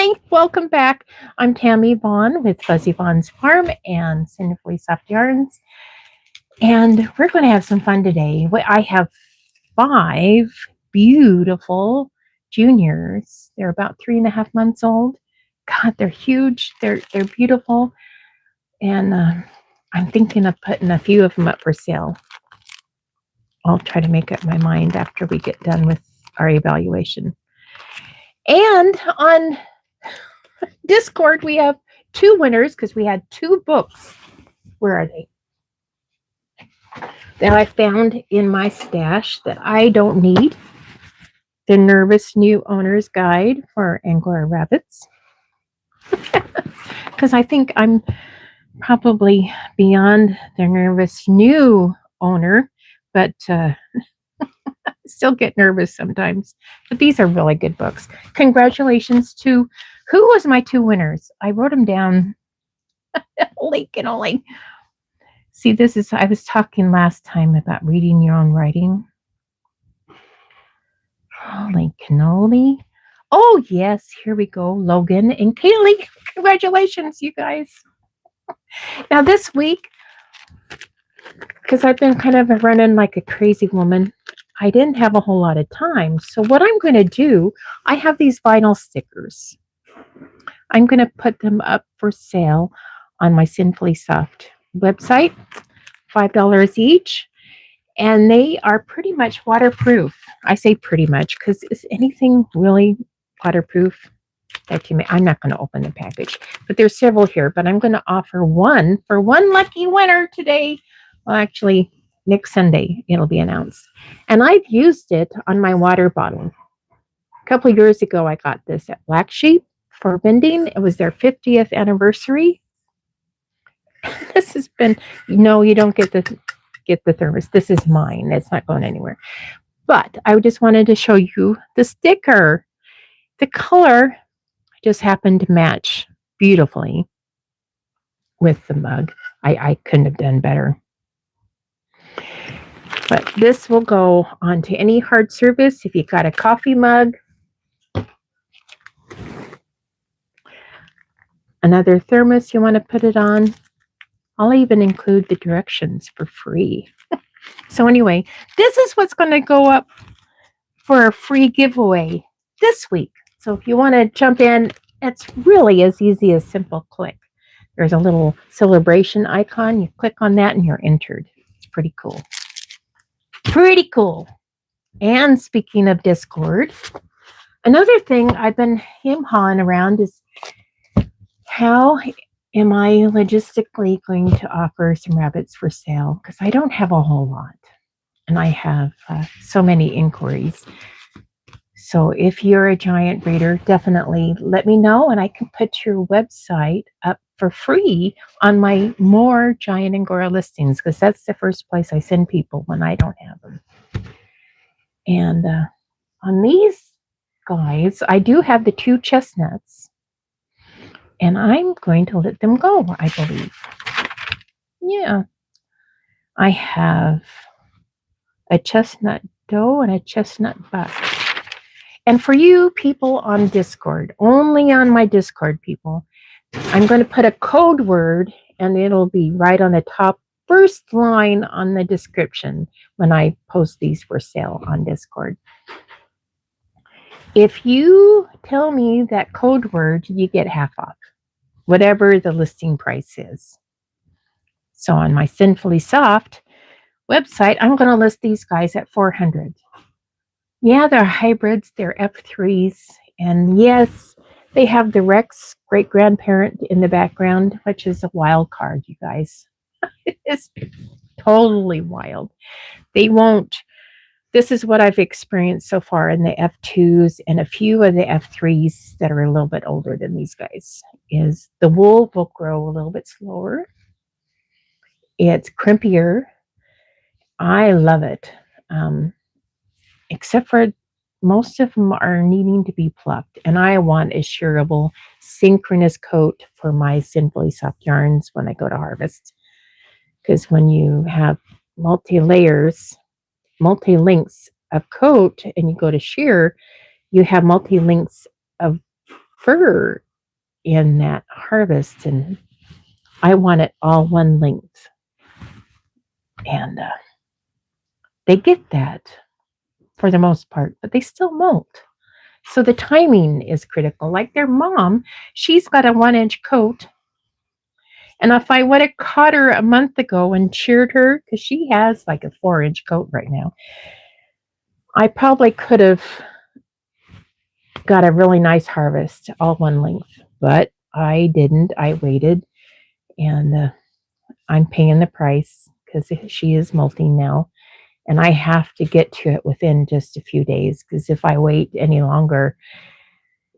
Hi, welcome back. I'm Tammy Vaughn with Fuzzy Vaughn's Farm and Sinfully Soft Yarns. And we're going to have some fun today. I have 5 beautiful juniors. They're about 3.5 months old. God, they're huge. They're beautiful. And I'm thinking of putting a few of them up for sale. I'll try to make up my mind after we get done with our evaluation. And on Discord, we have 2 winners because we had 2 books. Where are they? That I found in my stash that I don't need. The Nervous New Owner's Guide for Angora Rabbits. Because I think I'm probably beyond the nervous new owner, but still get nervous sometimes. But these are really good books. Congratulations to who was my 2 winners? I wrote them down. Lincoln only. See, I was talking last time about reading your own writing. Holy cannoli. Oh, yes, here we go. Logan and Kaylee. Congratulations, you guys. Now, this week, because I've been kind of running like a crazy woman, I didn't have a whole lot of time. So what I'm going to do, I have these vinyl stickers. I'm going to put them up for sale on my Sinfully Soft website, $5 each. And they are pretty much waterproof. I say pretty much because is anything really waterproof? I'm not going to open the package, but there's several here. But I'm going to offer one for one lucky winner today. Well, actually, next Sunday it'll be announced. And I've used it on my water bottle. A couple of years ago, I got this at Black Sheep for vending. It was their 50th anniversary. This has been, you don't get the thermos. This is mine. It's not going anywhere. But I just wanted to show you the sticker. The color just happened to match beautifully with the mug. I couldn't have done better. But this will go onto any hard surface. If you got a coffee mug, another thermos you want to put it on, I'll even include the directions for free. So anyway, this is what's going to go up for a free giveaway this week. So if you want to jump in, it's really as easy as simple click. There's a little celebration icon. You click on that and you're entered. It's pretty cool. Pretty cool. And speaking of Discord, another thing I've been hawing around is how am I logistically going to offer some rabbits for sale? Because I don't have a whole lot. And I have so many inquiries. So if you're a giant breeder, definitely let me know. And I can put your website up for free on my more Giant Angora listings. Because that's the first place I send people when I don't have them. And on these guys, I do have the 2 chestnuts. And I'm going to let them go, I believe. Yeah. I have a chestnut doe and a chestnut buck. And for you people on Discord, only on my Discord people, I'm going to put a code word and it'll be right on the top first line on the description when I post these for sale on Discord. If you tell me that code word, you get half off, whatever the listing price is. So on my Sinfully Soft website, I'm going to list these guys at $400. Yeah, they're hybrids, they're F3s, and yes, they have the Rex great-grandparent in the background, which is a wild card, you guys. It's totally wild. They won't. This is what I've experienced so far in the F2s and a few of the F3s that are a little bit older than these guys, is the wool will grow a little bit slower. It's crimpier. I love it. Except for most of them are needing to be plucked. And I want a shearable, synchronous coat for my Sinfully Soft yarns when I go to harvest. Because when you have multi-lengths of coat and you go to shear, you have multi-lengths of fur in that harvest, and I want it all one length. And they get that for the most part, but they still molt. So the timing is critical. Like their mom, she's got a 1-inch coat. And if I would have caught her a month ago and cheered her, because she has like a 4-inch coat right now, I probably could have got a really nice harvest, all one length. But I didn't. I waited, and I'm paying the price because she is molting now. And I have to get to it within just a few days, because if I wait any longer,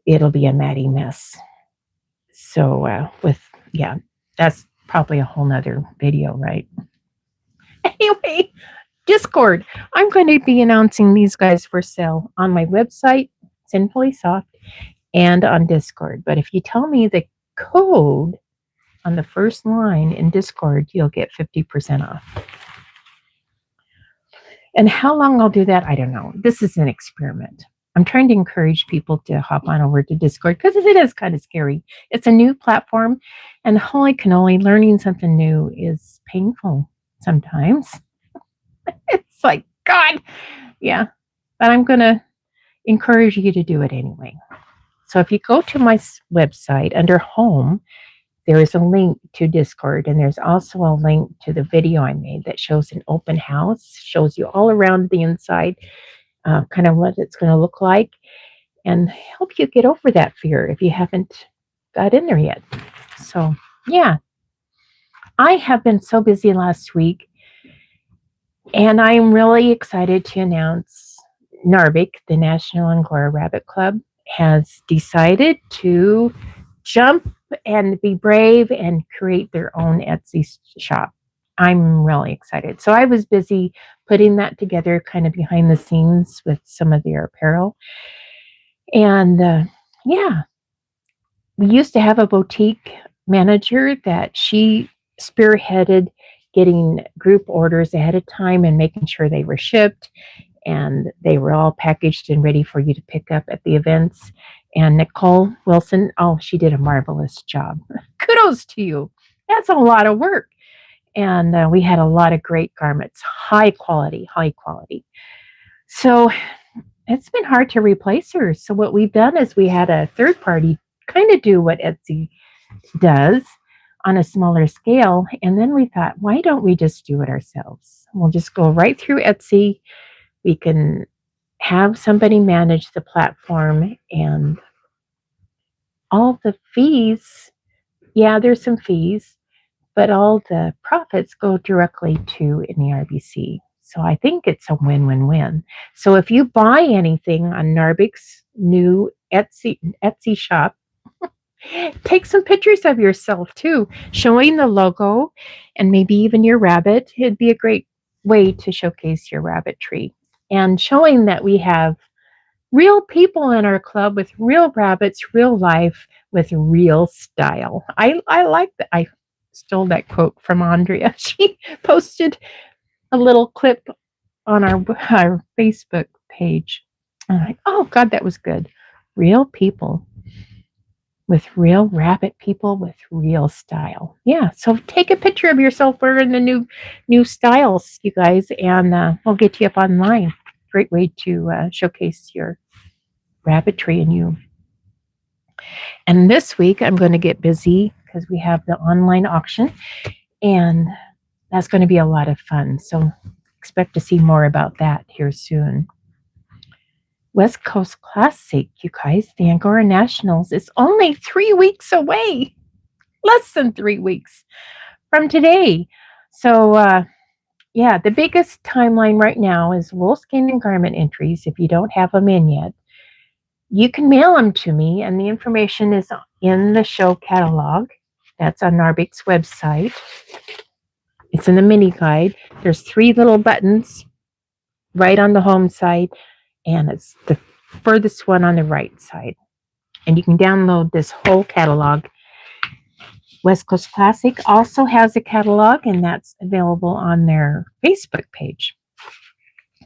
it'll be a matty mess. So that's probably a whole nother video, right? Anyway, Discord. I'm going to be announcing these guys for sale on my website, Sinfully Soft, and on Discord. But if you tell me the code on the first line in Discord, you'll get 50% off. And how long I'll do that, I don't know. This is an experiment. I'm trying to encourage people to hop on over to Discord because it is kind of scary. It's a new platform, and holy cannoli, learning something new is painful sometimes. It's like, God, yeah. But I'm going to encourage you to do it anyway. So if you go to my website under Home, there is a link to Discord, and there's also a link to the video I made that shows an open house, shows you all around the inside, kind of what it's going to look like, and help you get over that fear if you haven't got in there yet. So, yeah. I have been so busy last week, and I'm really excited to announce NARBC, the National Angora Rabbit Club, has decided to jump and be brave and create their own Etsy shop. I'm really excited. So I was busy putting that together kind of behind the scenes with some of their apparel. And we used to have a boutique manager that she spearheaded getting group orders ahead of time and making sure they were shipped and they were all packaged and ready for you to pick up at the events. And Nicole Wilson, she did a marvelous job. Kudos to you. That's a lot of work. And we had a lot of great garments, high quality. So it's been hard to replace her. So what we've done is we had a third party kind of do what Etsy does on a smaller scale. And then we thought, why don't we just do it ourselves? We'll just go right through Etsy. We can have somebody manage the platform, and all the fees, there's some fees, but all the profits go directly to NARBC. So I think it's a win-win-win. So if you buy anything on NARBC's new Etsy shop, take some pictures of yourself too, showing the logo and maybe even your rabbit. It'd be a great way to showcase your rabbitry and showing that we have real people in our club with real rabbits, real life, with real style. I like that. I stole that quote from Andrea. She posted a little clip on our Facebook page. I'm like, oh God, that was good. Real people with real rabbit people with real style. Yeah, so take a picture of yourself wearing the new styles, you guys, and we'll get you up online. Great way to showcase your rabbitry in you. And this week I'm going to get busy because we have the online auction, and that's going to be a lot of fun. So expect to see more about that here soon. West Coast Classic, you guys, the Angora Nationals is only 3 weeks away. Less than 3 weeks from today. So, the biggest timeline right now is wool, skein, and garment entries. If you don't have them in yet, you can mail them to me, and the information is in the show catalog. That's on NARBC's website. It's in the mini guide. There's 3 little buttons right on the home side, and it's the furthest one on the right side. And you can download this whole catalog. West Coast Classic also has a catalog, and that's available on their Facebook page.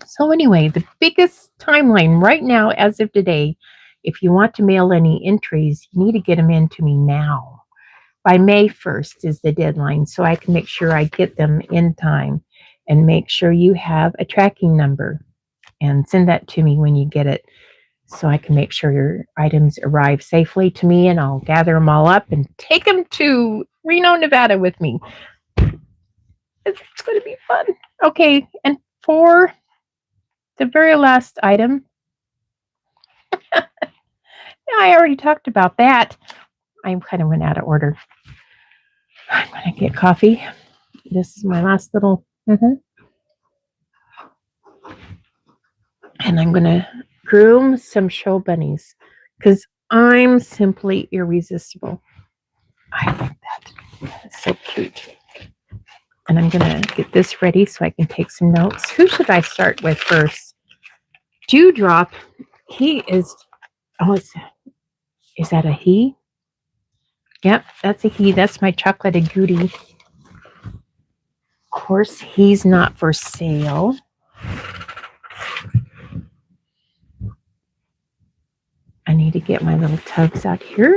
So anyway, the biggest timeline right now as of today if you want to mail any entries, you need to get them in to me now. By May 1st is the deadline, so I can make sure I get them in time and make sure you have a tracking number and send that to me when you get it so I can make sure your items arrive safely to me, and I'll gather them all up and take them to Reno, Nevada with me. It's going to be fun. Okay, and for the very last item, I already talked about that. I kind of went out of order. I'm going to get coffee. This is my last little. And I'm going to groom some show bunnies because I'm simply irresistible. I like that. It's so cute. And I'm going to get this ready so I can take some notes. Who should I start with first? Dewdrop. He is. Oh, is that a he? Yep, that's a he. That's my chocolate agouti. Of course, he's not for sale. I need to get my little tubs out here.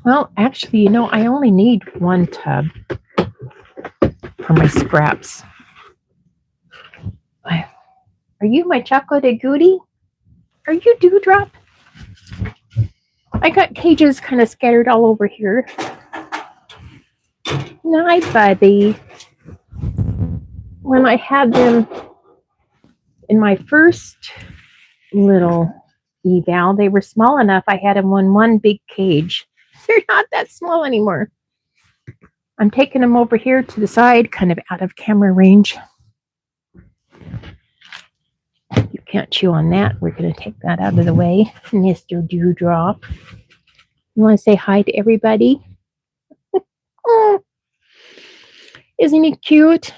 Well, actually, you know, I only need one tub for my scraps. Are you my chocolate agouti? Are you Dewdrop? I got cages kind of scattered all over here. Night, buddy. When I had them in my first little eval, they were small enough. I had them in one big cage. They're not that small anymore. I'm taking them over here to the side, kind of out of camera range. You can't chew on that. We're going to take that out of the way. Mr. Dewdrop. You want to say hi to everybody? Oh, isn't he cute?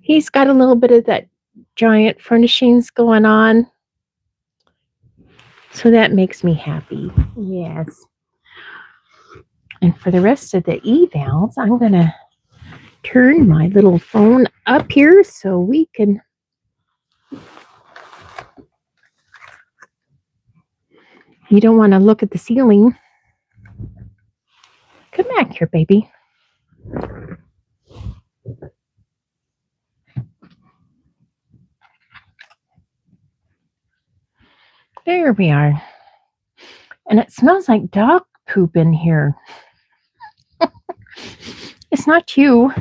He's got a little bit of that giant furnishings going on. So that makes me happy. Yes. And for the rest of the evals, I'm going to turn my little phone up here so we can. You don't want to look at the ceiling. Come back here, baby. There we are. And it smells like dog poop in here. It's not you.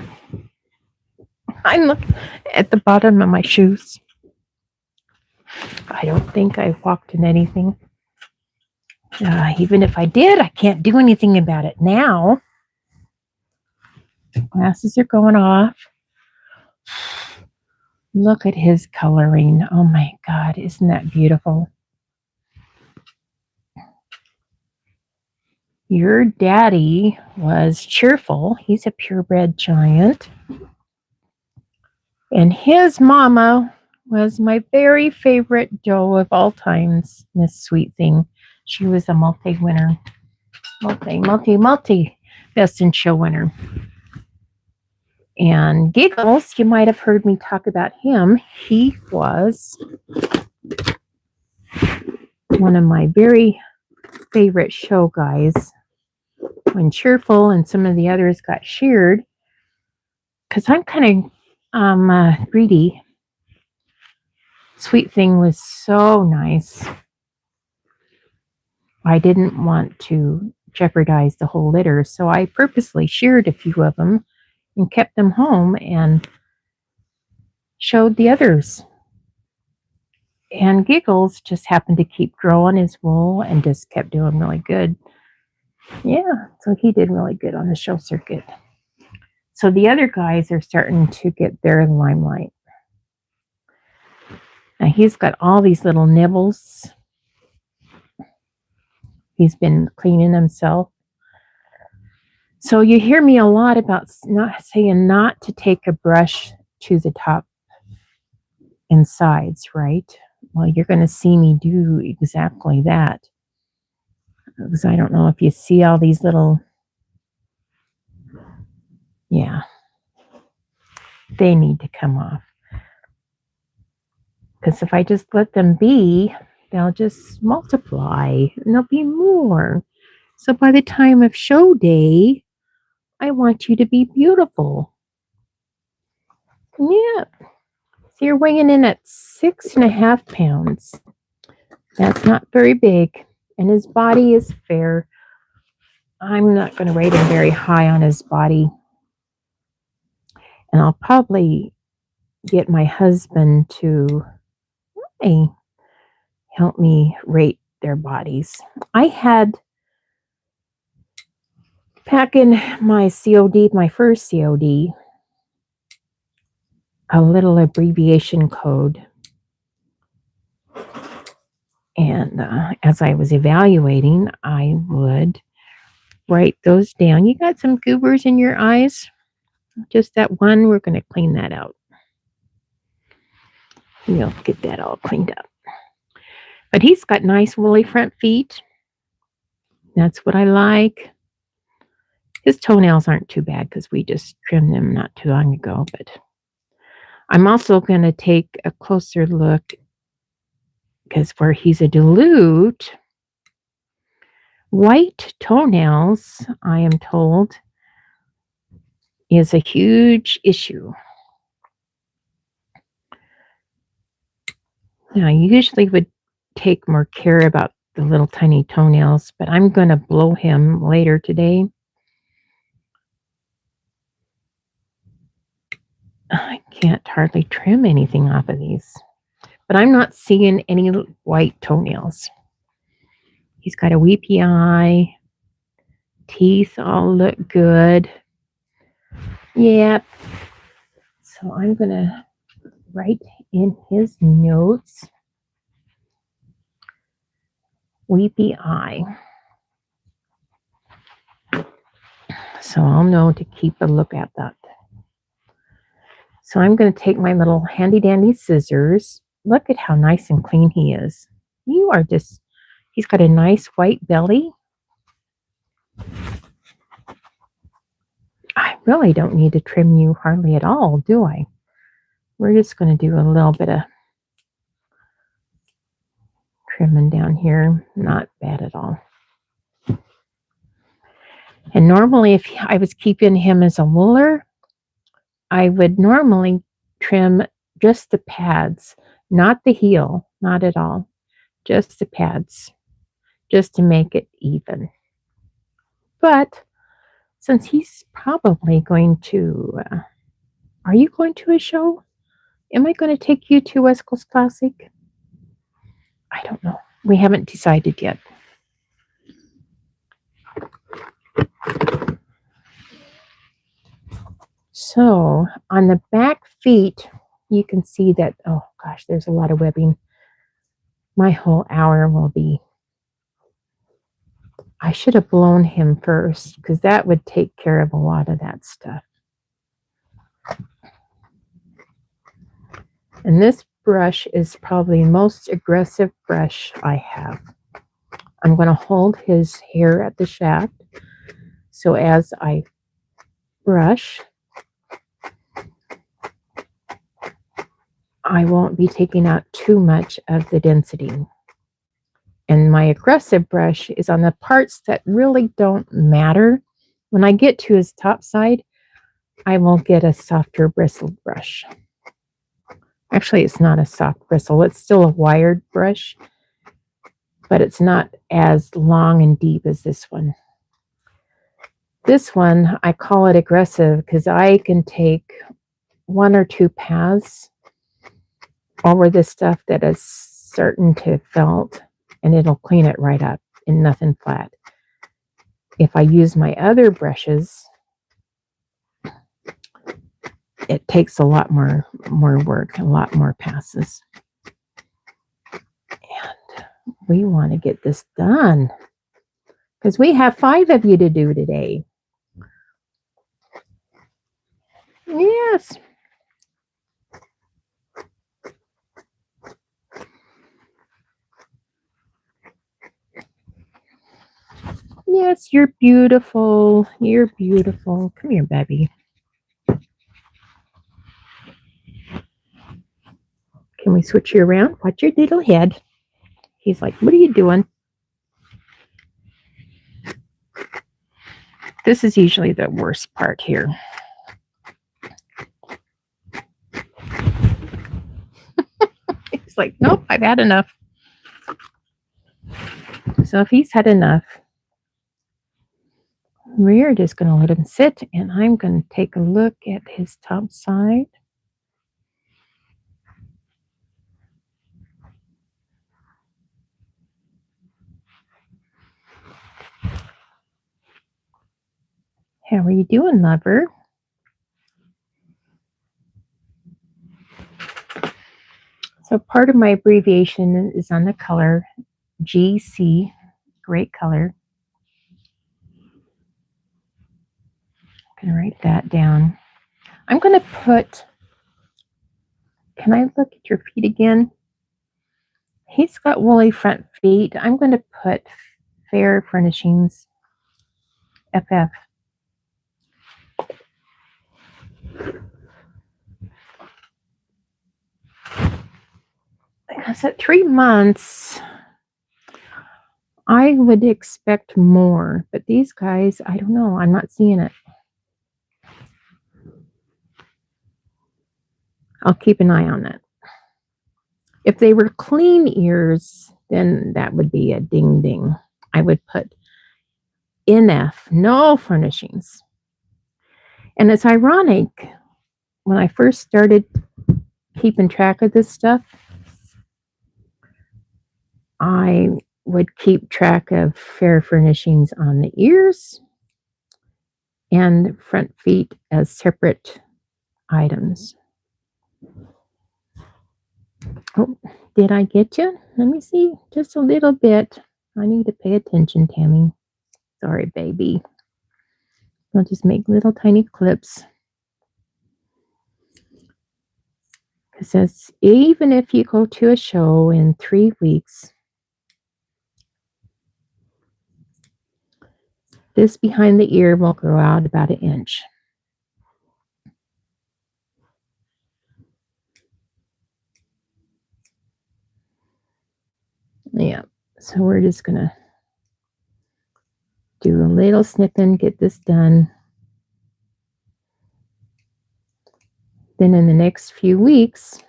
I'm looking at the bottom of my shoes. I don't think I walked in anything. Even if I did, I can't do anything about it now. Glasses are going off. Look at his coloring. Oh my God, isn't that beautiful? Your daddy was cheerful. He's a purebred giant. And his mama was my very favorite doe of all times, Miss Sweet Thing. She was a multi-winner. Multi best in show winner. And Giggles, you might have heard me talk about him. He was one of my very favorite show guys. When Cheerful and some of the others got sheared, because I'm kind of greedy. Sweet Thing was so nice. I didn't want to jeopardize the whole litter, so I purposely sheared a few of them and kept them home and showed the others. And Giggles just happened to keep growing his wool and just kept doing really good. Yeah, so he did really good on the show circuit. So the other guys are starting to get their limelight. Now he's got all these little nibbles. He's been cleaning himself. So you hear me a lot about not to take a brush to the top and sides, right? Well, you're going to see me do exactly that. Because I don't know if you see all these little, yeah. They need to come off. Because if I just let them be, they'll just multiply and there'll be more. So by the time of show day, I want you to be beautiful. Yeah. So you're weighing in at 6.5 pounds. That's not very big. And his body is fair. I'm not going to rate him very high on his body. And I'll probably get my husband to help me rate their bodies. I had, back in my COD, my first COD, a little abbreviation code. And as I was evaluating, I would write those down. You got some goobers in your eyes? Just that one. We're going to clean that out. We'll get that all cleaned up. But he's got nice woolly front feet. That's what I like. His toenails aren't too bad because we just trimmed them not too long ago. But I'm also going to take a closer look, because where he's a dilute, white toenails, I am told, is a huge issue. Now, I usually would take more care about the little tiny toenails, but I'm going to blow him later today. I can't hardly trim anything off of these, but I'm not seeing any white toenails. He's got a weepy eye. Teeth all look good. Yep. So I'm going to write in his notes, weepy eye. So I'll know to keep a look at that. So I'm going to take my little handy dandy scissors. Look at how nice and clean he is. You are just, he's got a nice white belly. I really don't need to trim you hardly at all, do I? We're just going to do a little bit of trimming down here. Not bad at all. And normally, if I was keeping him as a wooler, I would normally trim just the pads, not the heel, not at all. Just the pads, just to make it even. But since he's probably going to, are you going to a show? Am I going to take you to West Coast Classic? I don't know. We haven't decided yet. So on the back feet, you can see that, oh gosh, there's a lot of webbing. My whole hour will be, I should have blown him first because that would take care of a lot of that stuff. And this brush is probably the most aggressive brush I have. I'm going to hold his hair at the shaft. So as I brush, I won't be taking out too much of the density. And my aggressive brush is on the parts that really don't matter. When I get to his top side, I will get a softer bristled brush. Actually, it's not a soft bristle. It's still a wired brush, but it's not as long and deep as this one. This one, I call it aggressive because I can take 1 or 2 paths over the stuff that is certain to felt, and it'll clean it right up and nothing flat. If I use my other brushes, it takes a lot more work, a lot more passes. And we want to get this done because we have 5 of you to do today. Yes. Yes, you're beautiful. You're beautiful. Come here, baby. Can we switch you around? Watch your little head. He's like, what are you doing? This is usually the worst part here. He's like, nope, I've had enough. So if he's had enough, we're just going to let him sit, and I'm going to take a look at his top side. How are you doing, lover? So part of my abbreviation is on the color GC, great color. I'm going to write that down. I'm going to put, can I look at your feet again? He's got woolly front feet. I'm going to put Fair Furnishings, FF. Because at 3 months, I would expect more. But these guys, I don't know. I'm not seeing it. I'll keep an eye on it. If they were clean ears, then that would be a ding ding. I would put NF, no furnishings. And it's ironic, when I first started keeping track of this stuff, I would keep track of Fair Furnishings on the ears and front feet as separate items. Oh, did I get you? Let me see, just a little bit. I need to pay attention, Tammy. Sorry, baby. I'll just make little tiny clips. Because even if you go to a show in 3 weeks, this behind the ear will grow out about 1 inch. Yeah, so we're just going to do a little snipping, get this done. Then in the next few weeks,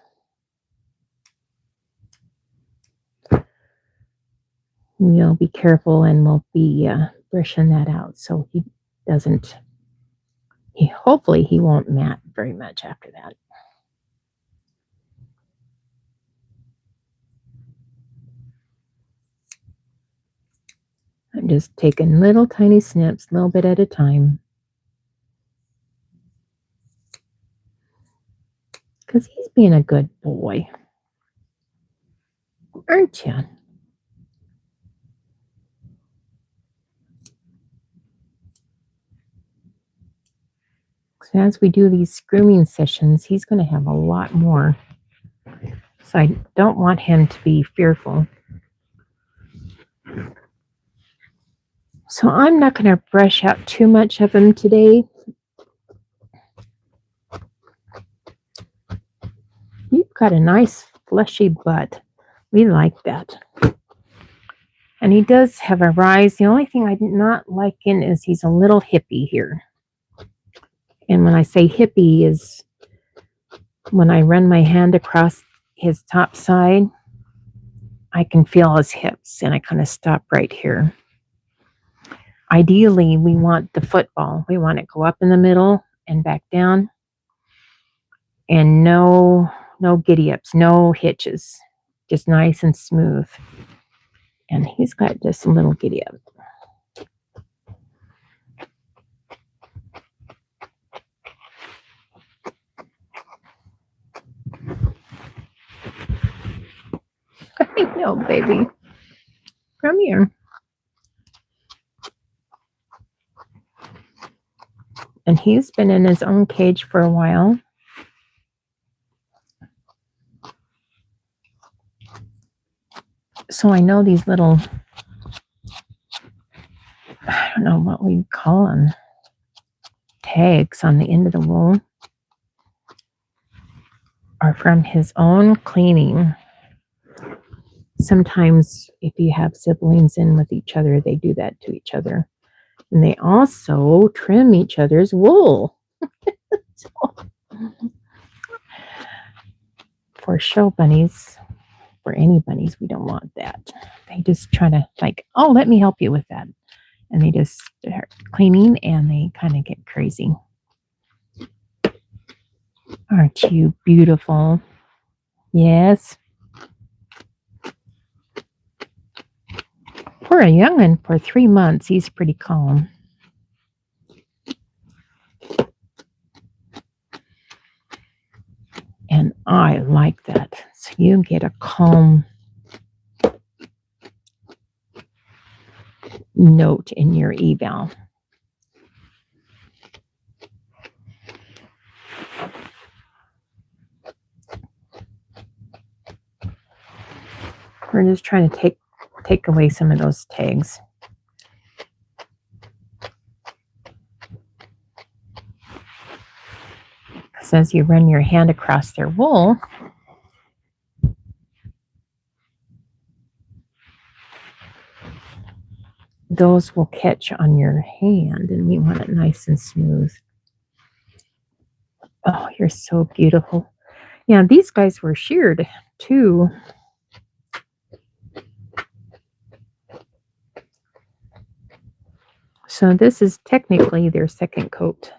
we'll be careful and we'll be brushing that out so he doesn't, hopefully he won't mat very much after that. I'm just taking little tiny snips, a little bit at a time. Because he's being a good boy. Aren't you? So as we do these grooming sessions, he's going to have a lot more. So I don't want him to be fearful. So I'm not going to brush out too much of him today. You've got a nice fleshy butt. We like that. And he does have a rise. The only thing I'm not liking is he's a little hippie here. And when I say hippie is when I run my hand across his top side, I can feel his hips and I kind of stop right here. Ideally, we want the football. We want it go up in the middle and back down. And no giddy ups, no hitches. Just nice and smooth. And he's got just a little giddy up. I know, baby. Come here. And he's been in his own cage for a while. So I know these little, I don't know what we call them, tags on the end of the wool. are from his own cleaning. Sometimes if you have siblings in with each other, they do that to each other. And they also trim each other's wool. So, for show bunnies, for any bunnies, we don't want that. They just try to like, oh, let me help you with that. And they just start cleaning and they kind of get crazy. Aren't you beautiful? Yes. For a young'un, for 3 months, he's pretty calm. And I like that. So you get a calm note in your eval. We're just trying to take away some of those tags. Because as you run your hand across their wool, those will catch on your hand, and we want it nice and smooth. Oh, you're so beautiful. Yeah, these guys were sheared too. So this is technically their second coat.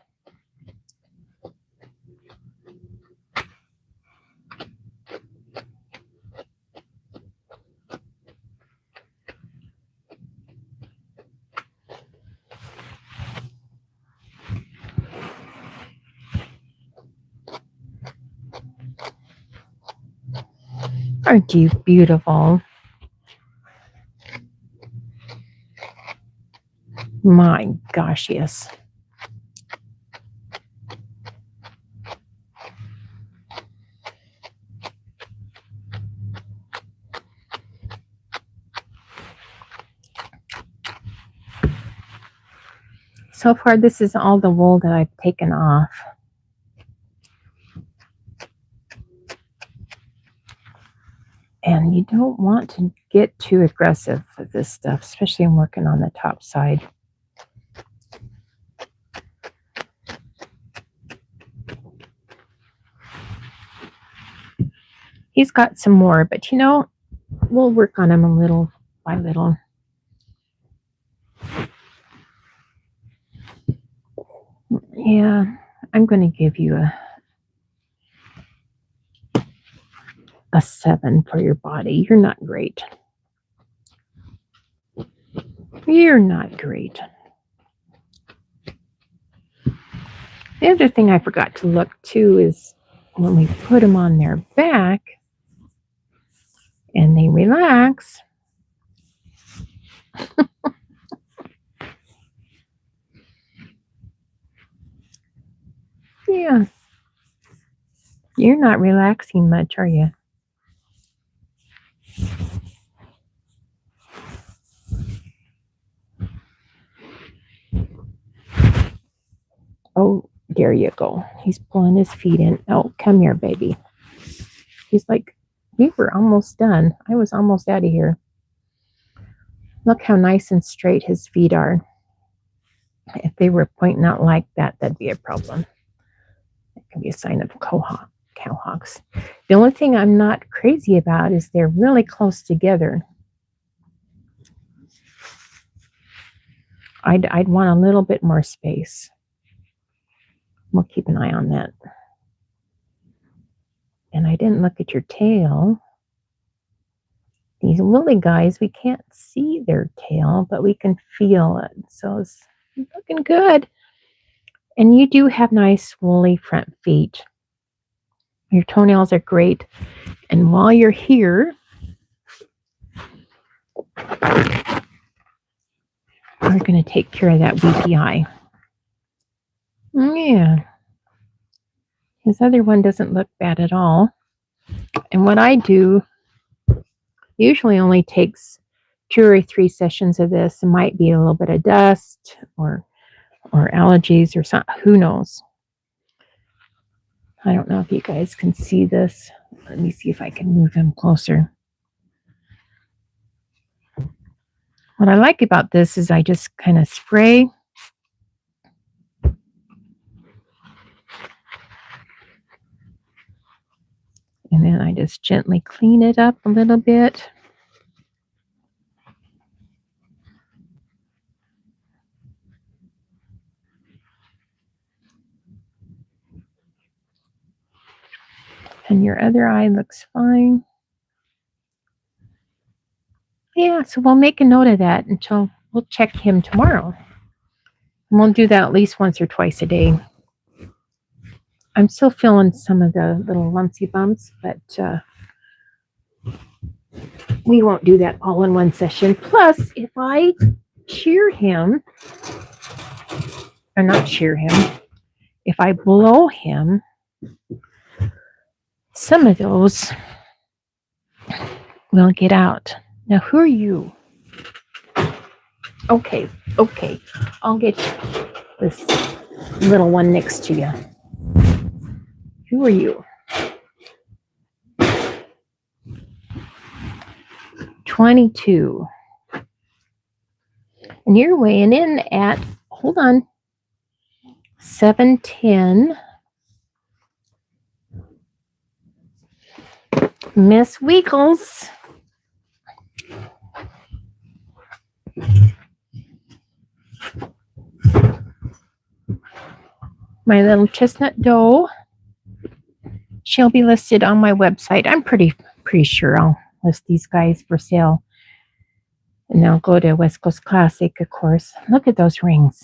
Aren't you beautiful? My gosh, yes. So far, this is all the wool that I've taken off. And you don't want to get too aggressive with this stuff, especially in working on the top side. He's got some more, but you know, we'll work on him a little by little. Yeah, I'm going to give you a 7 for your body. You're not great. You're not great. The other thing I forgot to look too is when we put them on their back and they relax. Yeah. You're not relaxing much, are you? Oh, there you go. He's pulling his feet in. Oh, come here, baby. He's like, we were almost done. I was almost out of here. Look how nice and straight his feet are. If they were pointing out like that, that'd be a problem. It can be a sign of cowhawks. The only thing I'm not crazy about is they're really close together. I'd want a little bit more space. We'll keep an eye on that. And I didn't look at your tail. These woolly guys, we can't see their tail, but we can feel it. So it's looking good. And you do have nice woolly front feet. Your toenails are great. And while you're here, we're going to take care of that weepy eye. Yeah. His other one doesn't look bad at all. And what I do usually only takes 2 or 3 sessions of this. It might be a little bit of dust or allergies or something. Who knows? I don't know if you guys can see this. Let me see if I can move him closer. What I like about this is I just kind of spray. And then I just gently clean it up a little bit. And your other eye looks fine. Yeah, so we'll make a note of that until we'll check him tomorrow. And we'll do that at least once or twice a day. I'm still feeling some of the little lumpy bumps, but we won't do that all in one session. Plus, if I shear him, or not shear him, if I blow him, some of those will get out. Now, who are you? Okay, I'll get this little one next to you. Who are you? 22. And you're weighing in at, hold on, 710. Miss Weekles. My little chestnut doe. She'll be listed on my website. I'm pretty sure I'll list these guys for sale. And they'll go to West Coast Classic, of course. Look at those rings.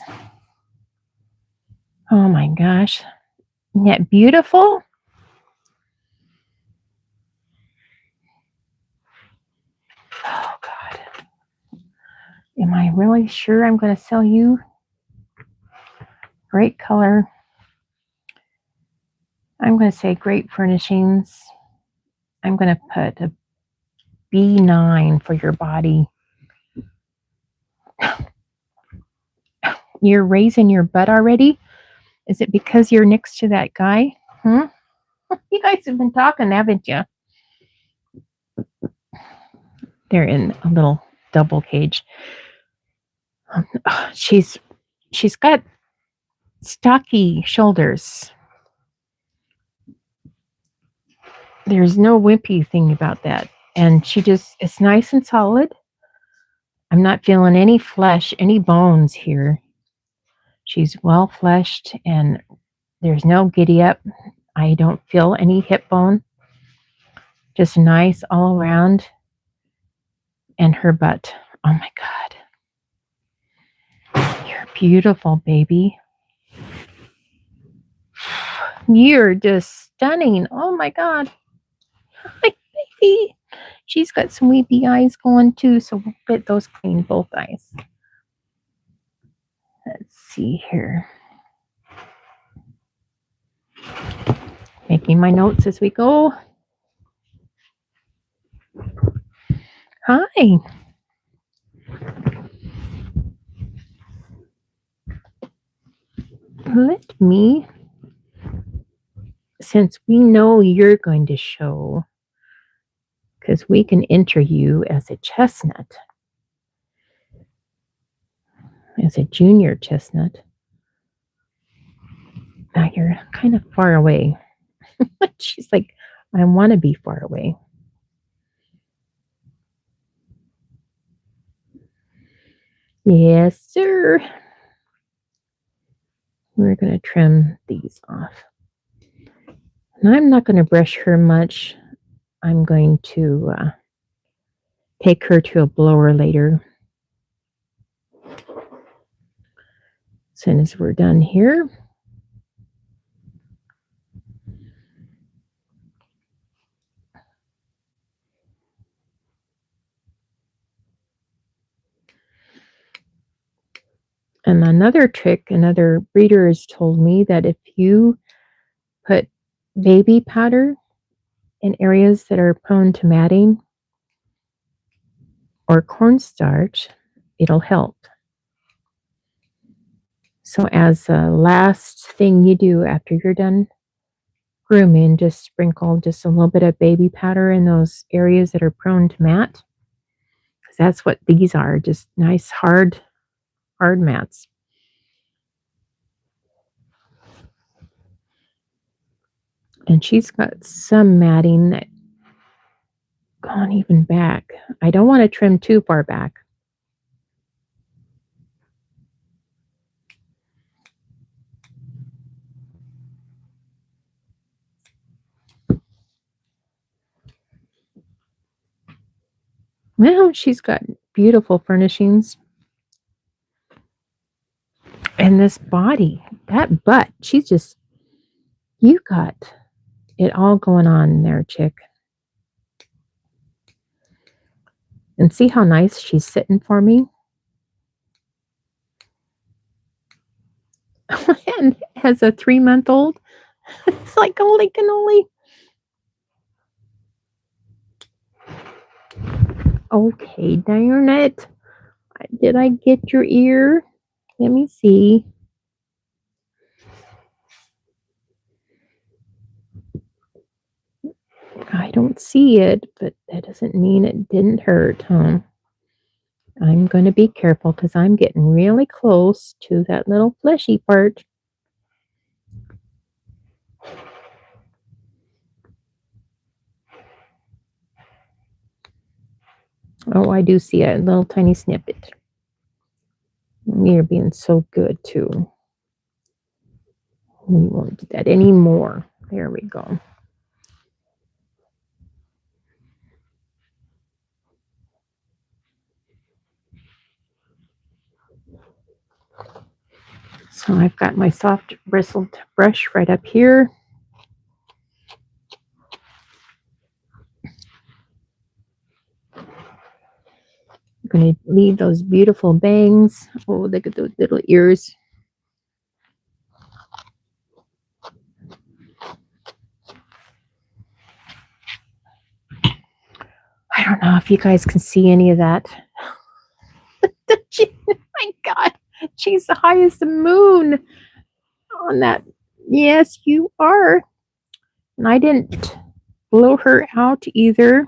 Oh my gosh. Isn't that beautiful? Oh God. Am I really sure I'm going to sell you? Great color. I'm going to say great furnishings. I'm going to put a B9 for your body. You're raising your butt already? Is it because you're next to that guy? You guys have been talking, haven't you? They're in a little double cage. She's got stocky shoulders. There's no wimpy thing about that. And it's nice and solid. I'm not feeling any flesh, any bones here. She's well fleshed and there's no giddy up. I don't feel any hip bone. Just nice all around. And her butt. Oh my God. You're beautiful, baby. You're just stunning. Oh my God. Hi, baby. She's got some weepy eyes going too, so we'll get those clean, both eyes. Let's see here. Making my notes as we go. Hi. Let me, since we know you're going to show, because we can enter you as a chestnut, as a junior chestnut. Now you're kind of far away. She's like, I want to be far away. Yes, sir. We're going to trim these off. And I'm not going to brush her much. I'm going to take her to a blower later. As soon as we're done here. And another trick, another breeder has told me that if you put baby powder in areas that are prone to matting or cornstarch, it'll help. So as a last thing you do after you're done Grooming, just sprinkle just a little bit of baby powder in those areas that are prone to mat. Because that's what these are, just nice hard mats. And she's got some matting that gone even back. I don't want to trim too far back. Well, she's got beautiful furnishings. And this body, that butt, she's just, you got it all going on there, chick. And see how nice she's sitting for me? And has a 3-month-old. It's like holy cannoli. Okay, darn it. Did I get your ear? Let me see. I don't see it, but that doesn't mean it didn't hurt, huh? I'm going to be careful because I'm getting really close to that little fleshy part. Oh, I do see a little tiny snippet. You're being so good, too. We won't do that anymore. There we go. So I've got my soft bristled brush right up here. I'm going to leave those beautiful bangs. Oh, look at those little ears. I don't know if you guys can see any of that. My God, she's the high as the moon on that. Yes, you are. And I didn't blow her out either.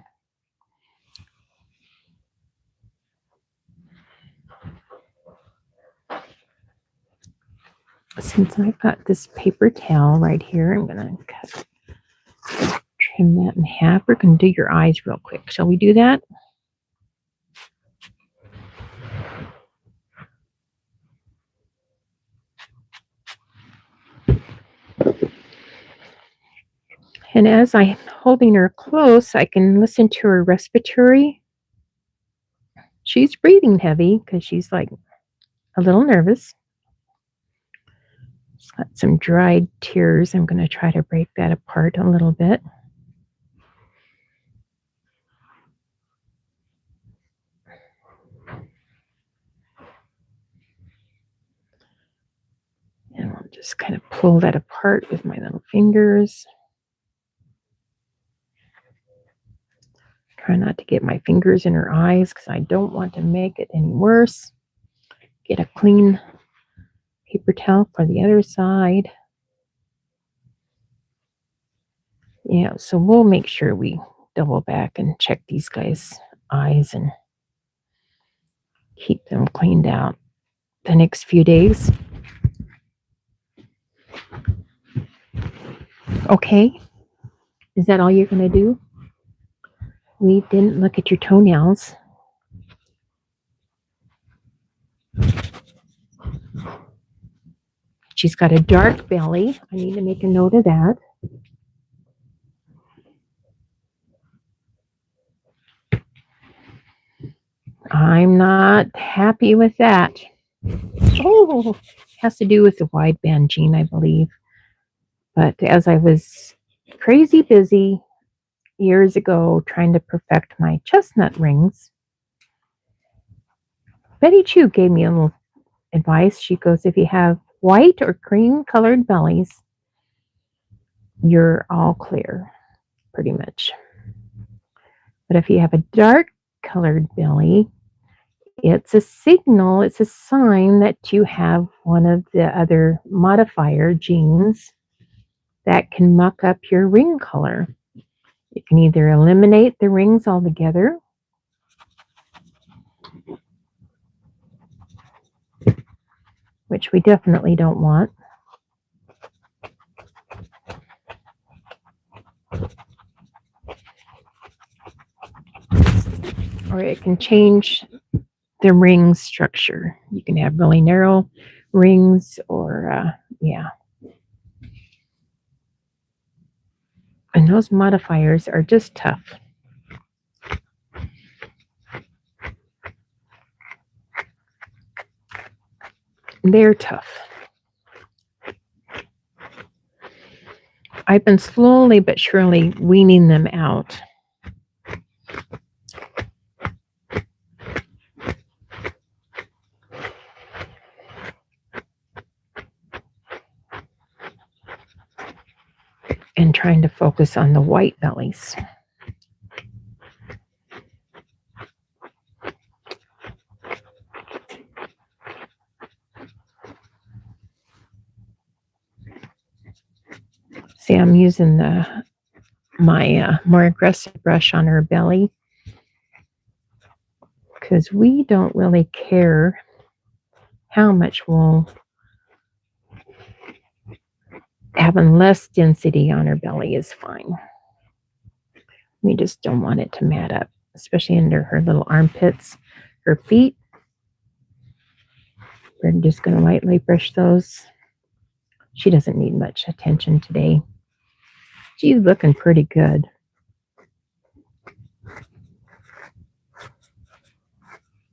Since I've got this paper towel right here, I'm going to trim that in half. We're going to do your eyes real quick. Shall we do that? And as I'm holding her close, I can listen to her respiratory. She's breathing heavy because she's like a little nervous. She's got some dried tears. I'm going to try to break that apart a little bit. And I'll just kind of pull that apart with my little fingers. Try not to get my fingers in her eyes because I don't want to make it any worse. Get a clean paper towel for the other side. Yeah, so we'll make sure we double back and check these guys' eyes and keep them cleaned out the next few days. Okay, is that all you're going to do? We didn't look at your toenails. She's got a dark belly. I need to make a note of that. I'm not happy with that. Oh, has to do with the wideband gene, I believe. But as I was crazy busy years ago trying to perfect my chestnut rings, Betty Chu gave me a little advice. She goes, if you have white or cream colored bellies, you're all clear, pretty much. But if you have a dark colored belly, it's a signal, it's a sign that you have one of the other modifier genes that can muck up your ring color. You can either eliminate the rings altogether, which we definitely don't want. Or it can change the ring structure. You can have really narrow rings or, yeah. And those modifiers are just tough. They're tough. I've been slowly but surely weaning them out. And trying to focus on the white bellies. See, I'm using my more aggressive brush on her belly because we don't really care how much wool. Having less density on her belly is fine. We just don't want it to mat up, especially under her little armpits, her feet. We're just going to lightly brush those. She doesn't need much attention today. She's looking pretty good.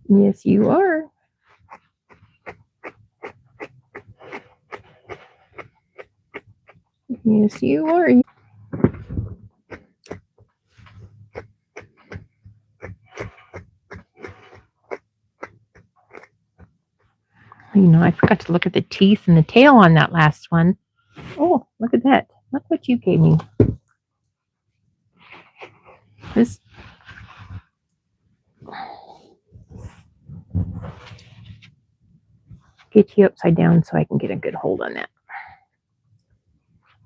Yes, you are. Yes, you are. You know, I forgot to look at the teeth and the tail on that last one. Oh, look at that. Look what you gave me. This. Get you upside down so I can get a good hold on that.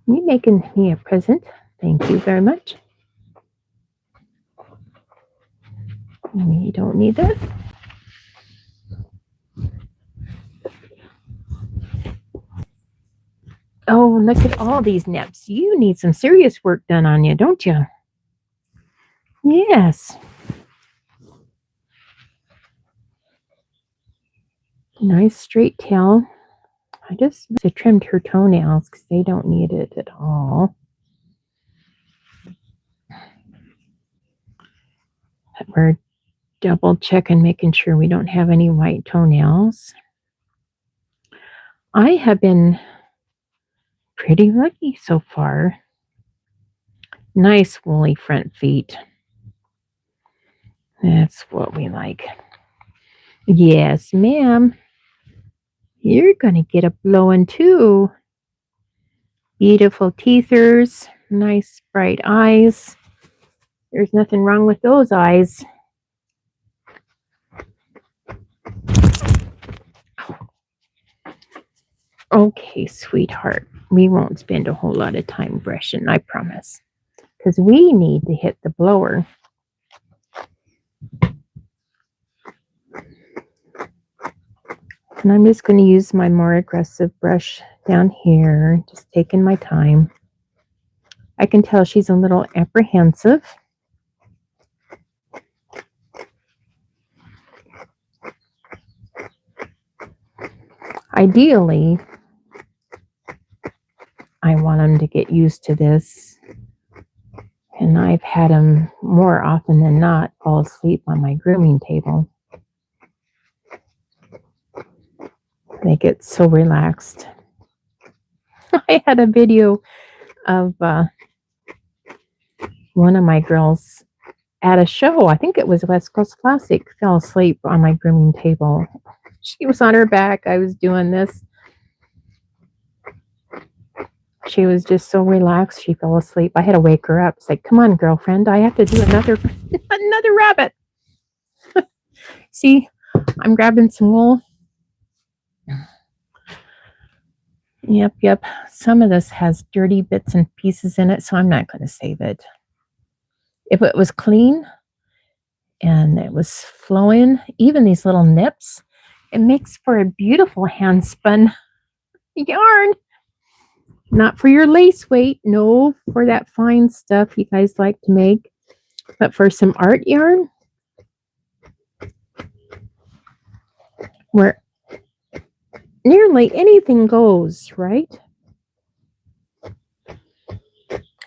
You making me a present. Thank you very much. You don't need that. Oh, look at all these nips. You need some serious work done on you, don't you? Yes. Nice straight tail. I just trimmed her toenails because they don't need it at all. We're double checking, making sure we don't have any white toenails. I have been pretty lucky so far. Nice woolly front feet. That's what we like. Yes, ma'am. You're going to get a blowing too. Beautiful teethers. Nice bright eyes. There's nothing wrong with those eyes. Okay, sweetheart. We won't spend a whole lot of time brushing, I promise. Because we need to hit the blower. And I'm just going to use my more aggressive brush down here, just taking my time. I can tell she's a little apprehensive. Ideally, I want them to get used to this. And I've had them more often than not fall asleep on my grooming table. They get so relaxed. I had a video of one of my girls at a show. I think it was West Coast Classic. Fell asleep on my grooming table. She was on her back. I was doing this. She was just so relaxed. She fell asleep. I had to wake her up. It's like, come on, girlfriend. I have to do another rabbit. See, I'm grabbing some wool. Yep. Some of this has dirty bits and pieces in it, so I'm not going to save it. If it was clean and it was flowing, even these little nips, it makes for a beautiful hand spun yarn. Not for your lace weight, no, for that fine stuff you guys like to make, but for some art yarn where nearly anything goes, right?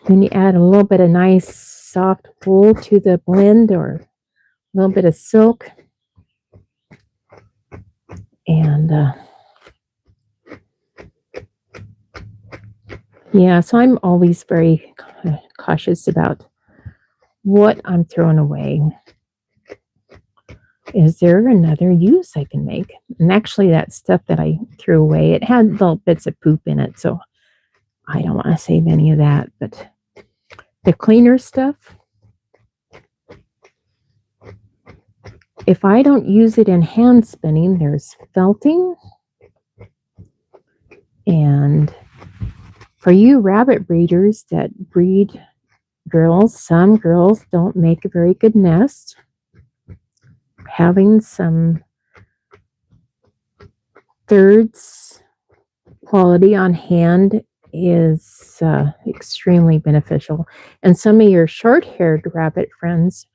Then you add a little bit of nice soft wool to the blend or a little bit of silk. And yeah, so I'm always very cautious about what I'm throwing away. Is there another use I can make? And actually that stuff that I threw away, it had little bits of poop in it, so I don't want to save any of that. But the cleaner stuff, if I don't use it in hand spinning, there's felting. And for you rabbit breeders that breed girls, some girls don't make a very good nest. Having some thirds quality on hand is extremely beneficial. And some of your short-haired rabbit friends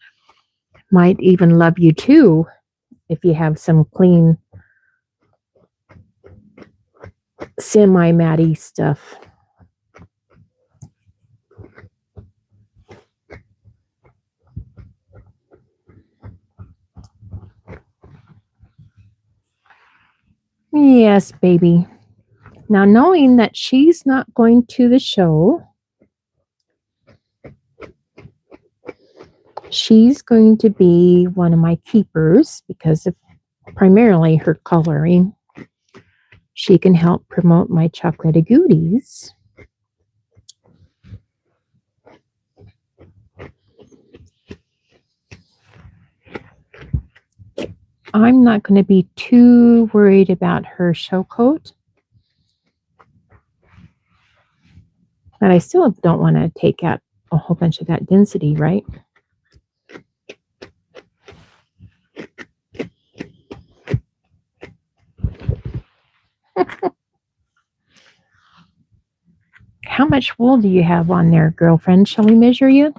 might even love you too if you have some clean semi-matty stuff. Yes, baby. Now, knowing that she's not going to the show, she's going to be one of my keepers because of primarily her coloring. She can help promote my chocolate goodies. I'm not going to be too worried about her show coat. But I still don't want to take out a whole bunch of that density, right? How much wool do you have on there, girlfriend? Shall we measure you?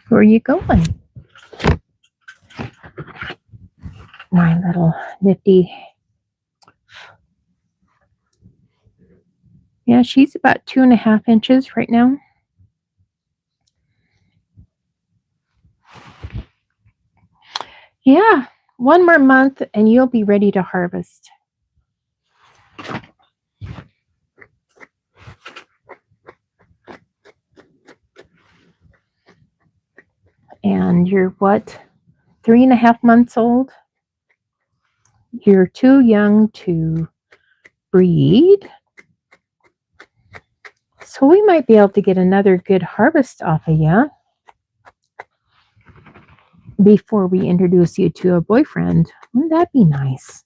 Where are you going? My little nifty. Yeah, she's about 2.5 inches right now. Yeah, one more month and you'll be ready to harvest. And you're what? 3.5 months old? You're too young to breed. So we might be able to get another good harvest off of you before we introduce you to a boyfriend. Wouldn't that be nice?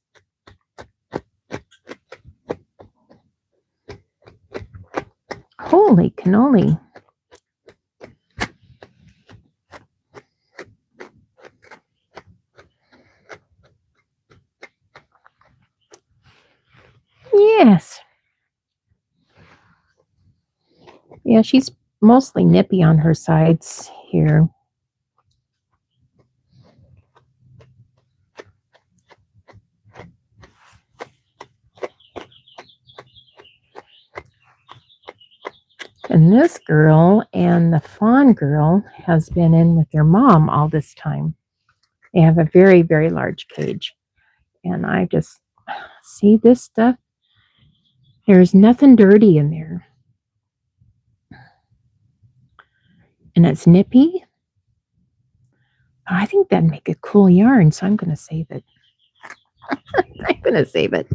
Holy cannoli. Yes. Yeah, she's mostly nippy on her sides here. And this girl and the fawn girl has been in with their mom all this time. They have a very, very large cage. And I just see this stuff. There's nothing dirty in there. And it's nippy. I think that'd make a cool yarn, so I'm going to save it. I'm going to save it.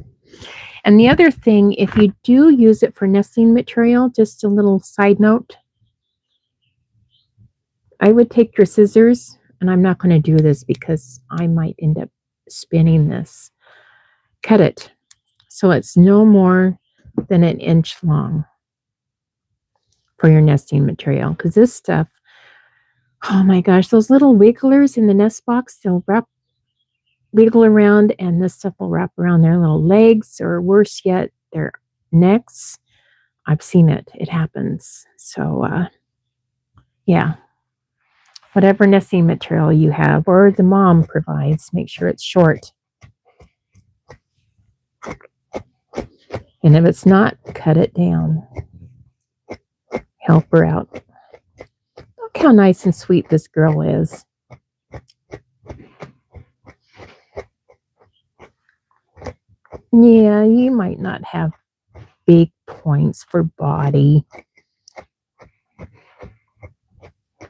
And the other thing, if you do use it for nesting material, just a little side note, I would take your scissors and I'm not going to do this because I might end up spinning this. Cut it so it's no more than an inch long for your nesting material, because this stuff, oh my gosh, those little wigglers in the nest box, they'll wiggle around, and this stuff will wrap around their little legs, or worse yet, their necks. I've seen it. It happens. So, yeah. Whatever nesting material you have or the mom provides, make sure it's short. And if it's not, cut it down. Help her out. Look how nice and sweet this girl is. Yeah, you might not have big points for body,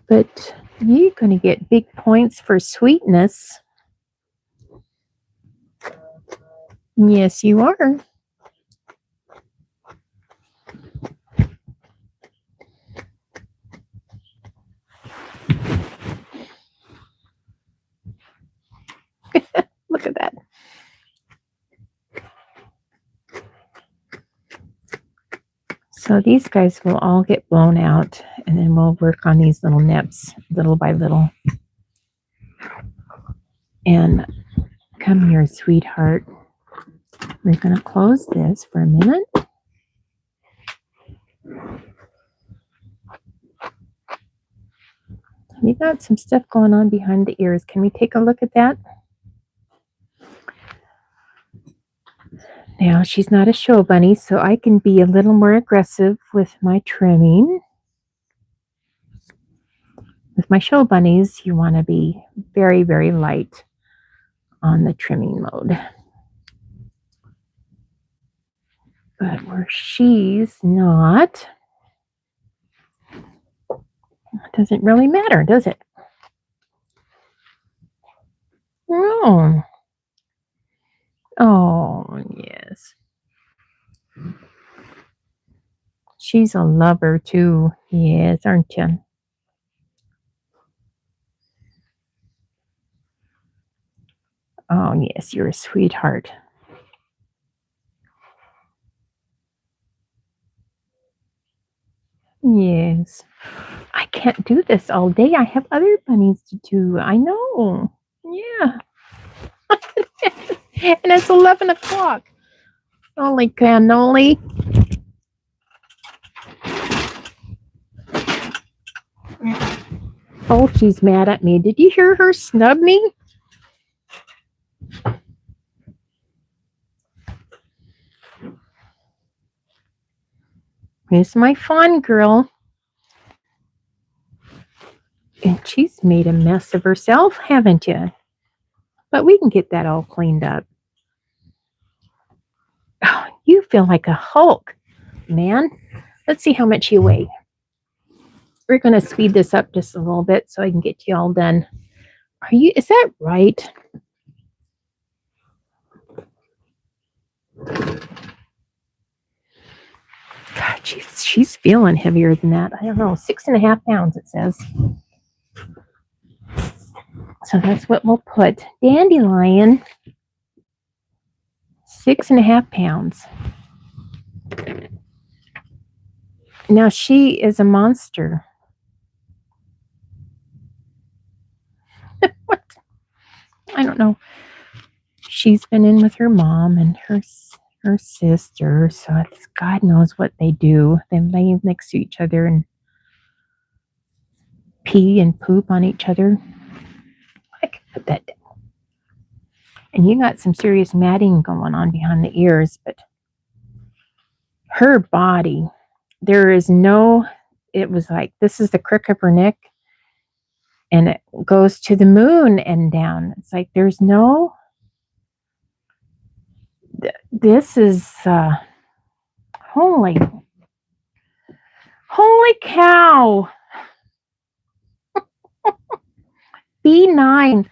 but you're going to get big points for sweetness. Yes, you are. Look at that. So these guys will all get blown out, and then we'll work on these little nips little by little. And come here, sweetheart. We're going to close this for a minute. We got some stuff going on behind the ears. Can we take a look at that? Now, she's not a show bunny, so I can be a little more aggressive with my trimming. With my show bunnies, you want to be very, very light on the trimming mode. But where she's not, it doesn't really matter, does it? Oh. Oh, yes. She's a lover too. Yes, aren't you? Oh, yes, you're a sweetheart. Yes. I can't do this all day. I have other bunnies to do. I know. Yeah. And it's 11 o'clock. Holy cannoli. Oh, she's mad at me. Did you hear her snub me? Here's my fawn girl. And she's made a mess of herself, haven't you? But we can get that all cleaned up. Oh, you feel like a Hulk, man. Let's see how much you weigh. We're going to speed this up just a little bit so I can get you all done. Is that right? God, she's feeling heavier than that. I don't know, 6.5 pounds it says. So that's what we'll put. Dandelion, 6.5 pounds. Now she is a monster. What? I don't know. She's been in with her mom and her sister, so it's God knows what they do. They lay next to each other and pee and poop on each other. I can put that down. And you got some serious matting going on behind the ears, but her body, it was like, this is the crook of her neck, and it goes to the moon and down. It's like this is, holy cow. B9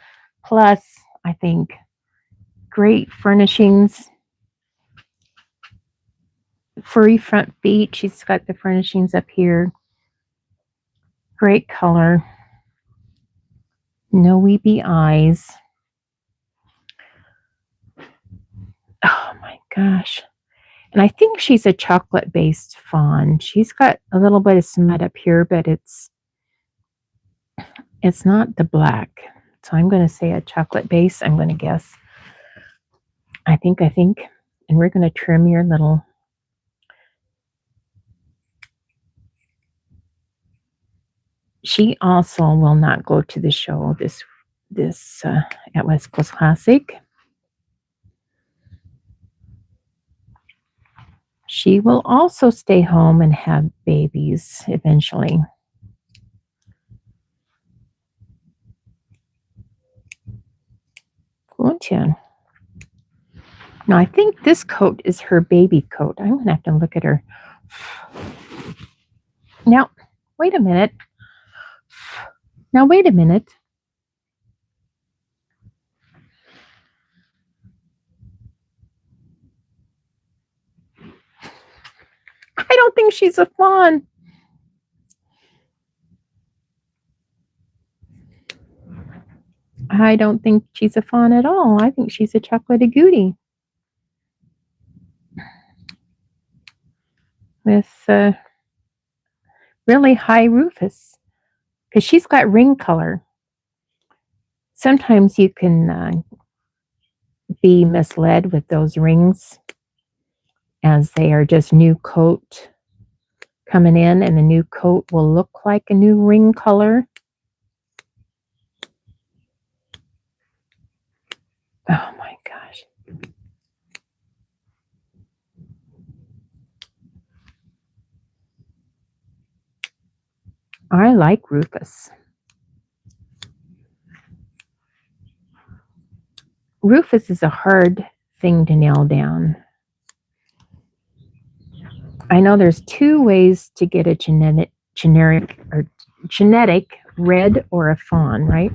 plus, I think. Great furnishings. Furry front feet. She's got the furnishings up here. Great color. No weepy eyes. Oh my gosh. And I think she's a chocolate-based fawn. She's got a little bit of smut up here, but it's not the black. So I'm going to say a chocolate base. I'm going to guess. I think. And we're going to trim your little. She also will not go to the show this at West Coast Classic. She will also stay home and have babies eventually. Won't you? Now, I think this coat is her baby coat. I'm going to have to look at her. Now, wait a minute. I don't think she's a fawn. I don't think she's a fawn at all. I think she's a chocolate agouti with really high rufous because she's got ring color. Sometimes you can be misled with those rings as they are just new coat coming in, and the new coat will look like a new ring color. Oh my gosh. I like rufous. Rufous is a hard thing to nail down. I know there's two ways to get a genetic red or a fawn, right?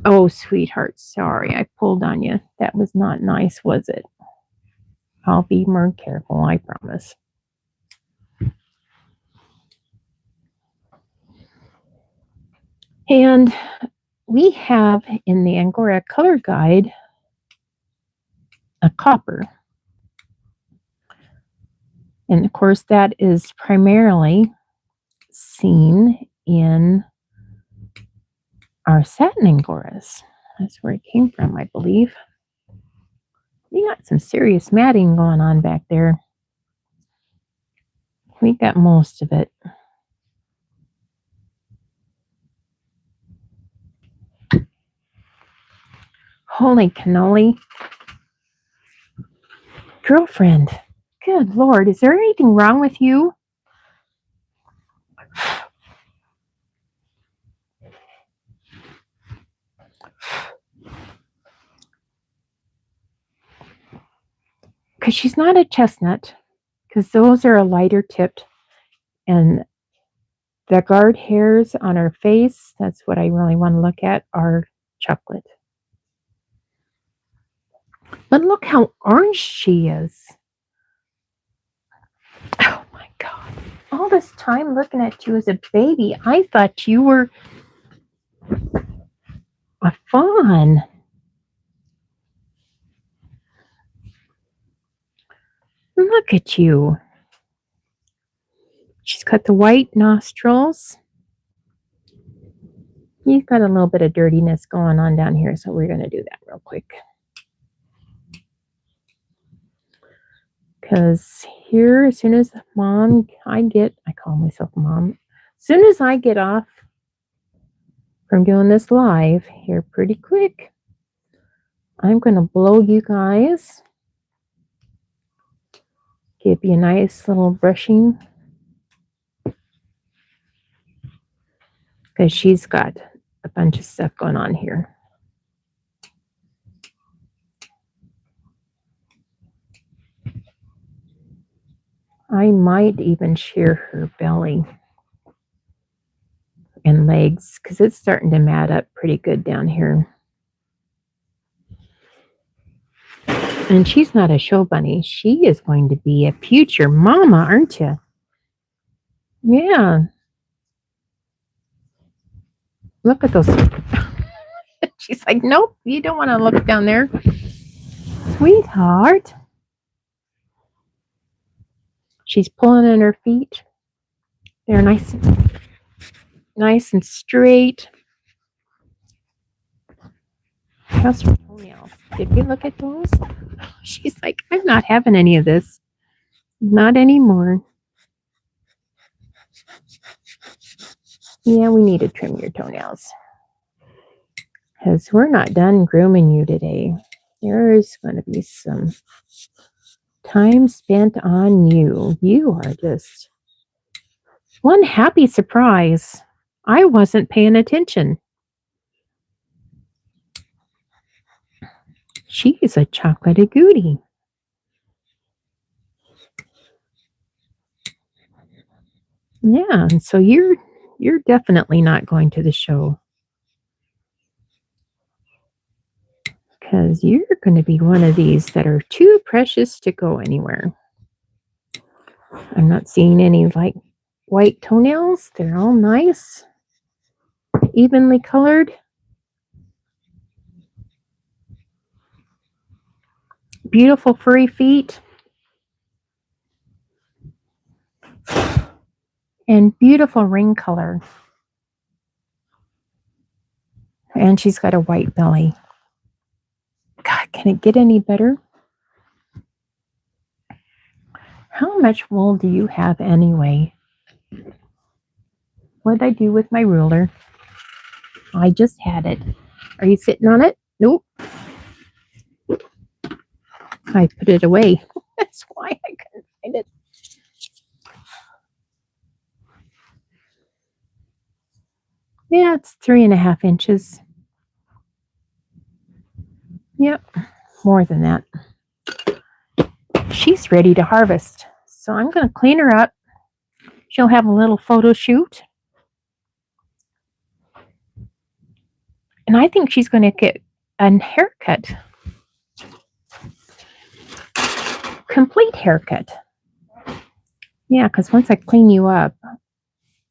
Oh, sweetheart, sorry, I pulled on you. That was not nice, was it? I'll be more careful, I promise. And we have in the Angora color guide a copper. And of course, that is primarily seen in our satin Angoras. That's where it came from, I believe. We got some serious matting going on back there. We got most of it. Holy cannoli. Girlfriend, good Lord, is there anything wrong with you? Because she's not a chestnut, because those are a lighter tipped. And the guard hairs on her face, that's what I really want to look at, are chocolate. But look how orange she is. Oh my God. All this time looking at you as a baby, I thought you were a fawn. Look at you. She's got the white nostrils. You've got a little bit of dirtiness going on down here, so we're going to do that real quick. Because here, as soon as I call myself mom, as soon as I get off from doing this live here pretty quick, I'm going to blow you guys. Give you a nice little brushing. Because she's got a bunch of stuff going on here. I might even shear her belly and legs because it's starting to mat up pretty good down here. And she's not a show bunny. She is going to be a future mama, aren't you? Yeah. Look at those. She's like, nope, you don't want to look down there. Sweetheart. She's pulling in her feet. They're nice and straight. How's her toenails? Did we look at those? She's like, I'm not having any of this. Not anymore. Yeah, we need to trim your toenails. Because we're not done grooming you today. There's going to be some time spent on you. You are just one happy surprise. I wasn't paying attention. She's a chocolatey goodie. Yeah, and so you're definitely not going to the show. Because you're going to be one of these that are too precious to go anywhere. I'm not seeing any like white toenails. They're all nice, evenly colored. Beautiful furry feet. And beautiful ring color. And she's got a white belly. God, can it get any better? How much wool do you have anyway? What did I do with my ruler? I just had it. Are you sitting on it? Nope. I put it away. That's why I couldn't find it. Yeah, it's 3.5 inches. Yep, more than that. She's ready to harvest. So I'm going to clean her up. She'll have a little photo shoot. And I think she's going to get a haircut. Complete haircut. Yeah, because once I clean you up,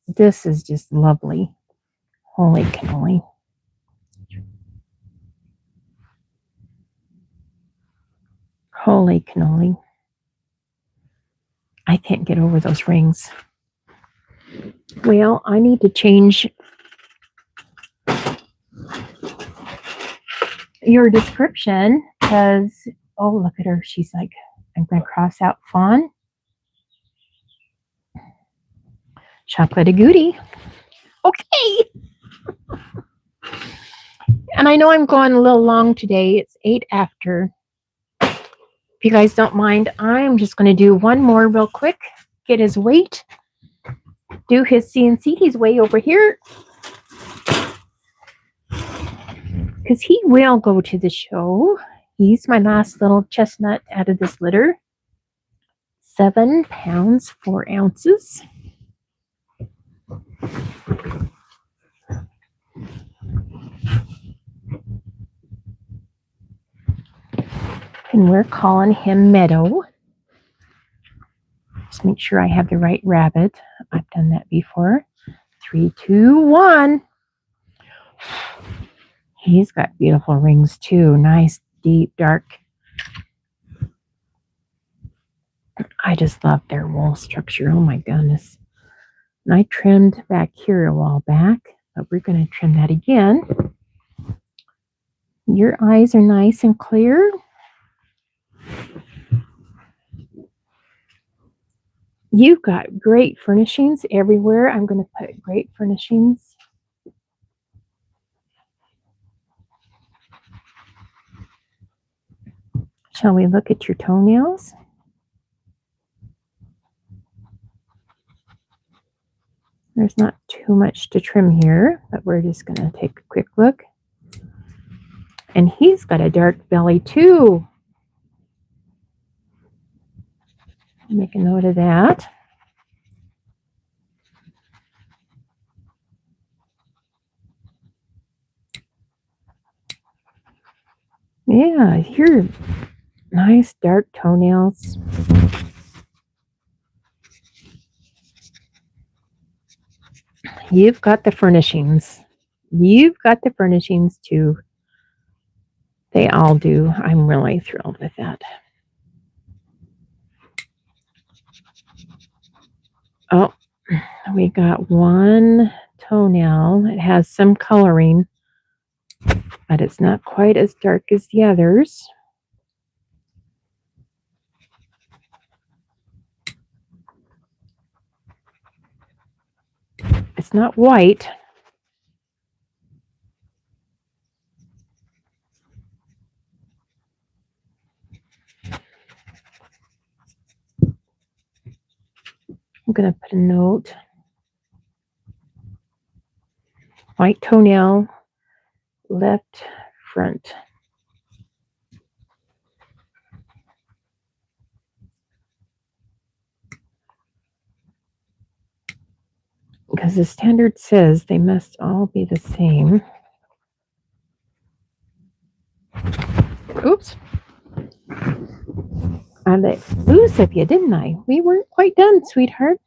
this is just lovely. Holy cannoli. Holy cannoli. I can't get over those rings. Well, I need to change your description because, oh, look at her. She's like, I'm going to cross out fawn. Chocolate goodie. Okay. And I know I'm going a little long today. It's 8 after. If you guys don't mind, I'm just going to do one more real quick. Get his weight. Do his CNC. He's way over here. Because he will go to the show. He's my last little chestnut out of this litter. 7 pounds, 4 ounces. And we're calling him Meadow. Just make sure I have the right rabbit. I've done that before. 3, 2, 1. He's got beautiful rings too. Nice, deep, dark. I just love their wool structure. Oh my goodness. And I trimmed back here a while back, but we're going to trim that again. Your eyes are nice and clear. You've got great furnishings everywhere. I'm going to put great furnishings. Shall we look at your toenails? There's not too much to trim here, but we're just going to take a quick look. And he's got a dark belly too. Make a note of that. Yeah, here, nice dark toenails. You've got the furnishings. You've got the furnishings too. They all do. I'm really thrilled with that. Oh, we got one toenail. It has some coloring, but it's not quite as dark as the others. It's not white. I'm going to put a note. White toenail, left front. Because the standard says they must all be the same. Oops. I let loose of you, didn't I? We weren't quite done, sweetheart.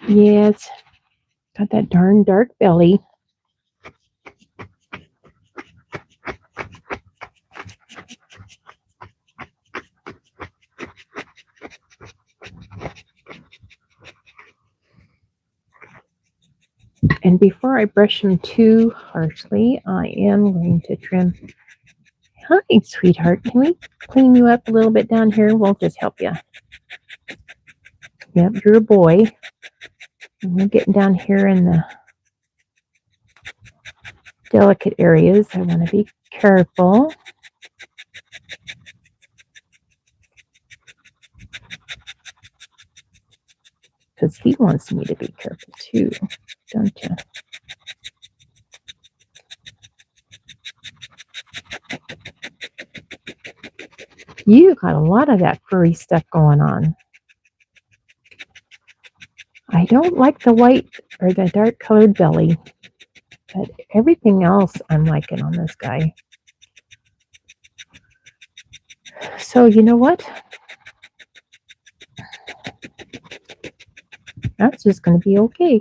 Yes. Got that darn dark belly. And before I brush him too harshly, I am going to trim. Hi, sweetheart. Can we clean you up a little bit down here? We'll just help you. Yep, you're a boy. And we're getting down here in the delicate areas. I want to be careful. Because he wants me to be careful too, don't you? You got a lot of that furry stuff going on. I don't like the white or the dark colored belly, but everything else I'm liking on this guy. So you know what? That's just going to be okay.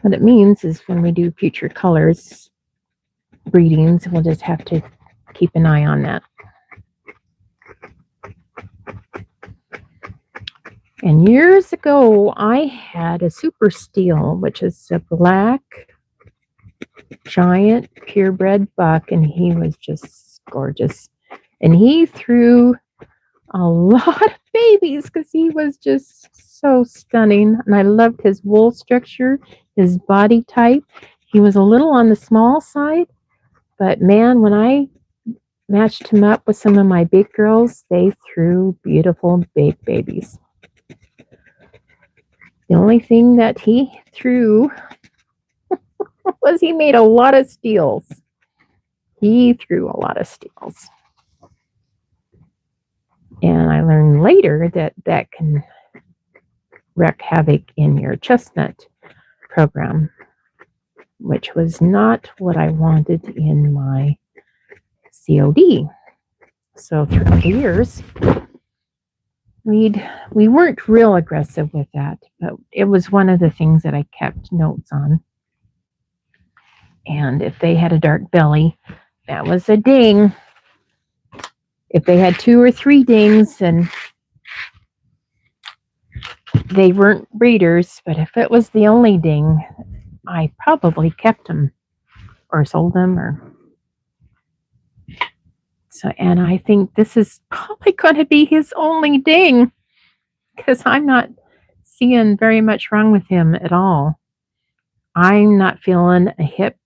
What it means is when we do future colors breedings, we'll just have to keep an eye on that. And years ago, I had a super steel, which is a black giant purebred buck, and he was just gorgeous. And he threw a lot of babies because he was just so stunning. And I loved his wool structure, his body type. He was a little on the small side, but man, when I matched him up with some of my big girls, they threw beautiful big babies. The only thing that he threw was he made a lot of steals. He threw a lot of steals. And I learned later that that can wreak havoc in your chestnut program, which was not what I wanted in my COD. So throughout the years, we weren't real aggressive with that, but it was one of the things that I kept notes on. And if they had a dark belly, that was a ding. If they had 2 or 3 dings, then they weren't breeders. But if it was the only ding, I probably kept them or sold them. And I think this is probably going to be his only ding because I'm not seeing very much wrong with him at all. I'm not feeling a hip